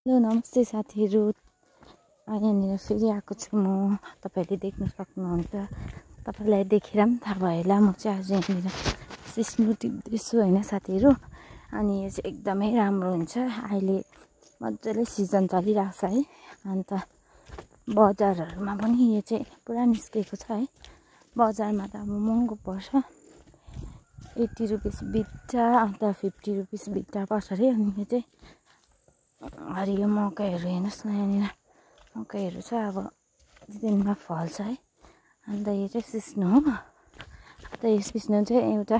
Hello नमस्ते साथीहरू। यहाँनिर फेरि आएको छु म। तपाईहरुले देख्न सक्नुहुन्छ। तपाईलाई देखेर पनि थाहा भयो होला म चाहिँ आज यहाँनिर सिस्नु टिप्दैछु हैन साथीहरू। अनि यो चाहिँ एकदमै राम्रो हुन्छ। अहिले मज्जाले सिजन चलिरहेको छ है। अन्त बजारहरुमा पनि यो चाहिँ पुरा निस्केको छ है। बजारमा त अब महँगो पर्छ, 80 रुपैयाँ बिटा अन्त 50 रुपैयाँ बिटा पर्छ रे। अनि यो चाहिँ हरियो मकैहरू हेर्नुस् न, यहाँनिर मकैहरू छ अब दिनमा फल्छ है। अन्त यो चाहिँ सिस्नु हो। अन्त यो सिस्नु चाहिँ एउटा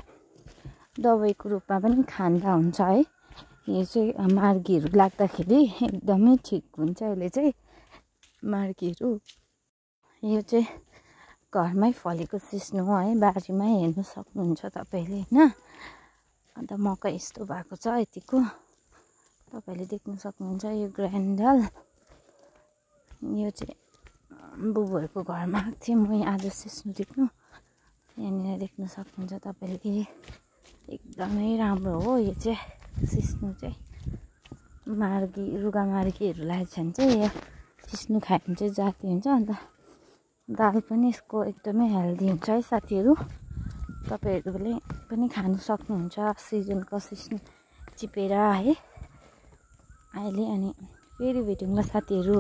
दबाईको रूपमा पनि खाँदा हुन्छ है। यो चाहिँ मार्गीहरू लाग्दाखेरि एकदमै ठिक हुन्छ। यसले चाहिँ मार्गीहरू, यो चाहिँ घरमै फलेको सिस्नु हो है। बारीमै हेर्नु सक्नुहुन्छ तपाईले हैन। अन्त मकै यस्तो भएको छ यतिको, तपाईले देख्न सक्नुहुन्छ। यो ग्रान्डल, यो चाहिँ बुबुहरूको घरमा आएको थिएँ म आज सिस्नु टिप्नु। यहाँनिर देख्न सक्नुहुन्छ तपाईले, एकदमै राम्रो हो यो चाहिँ सिस्नु चाहिँ। मार्गी, रुगा मार्गीहरूलाई चाहिँ यो सिस्नु खायो भने चाहिँ जाती हुन्छ। अन्त दाल पनि यसको एकदमै हेल्दी हुन्छ है साथीहरू। तपाईहरुले पनि खान सक्नुहुन्छ सिजनको सिस्नु टिपेर है अहिले। अनि फेरि भेटौँला साथीहरू।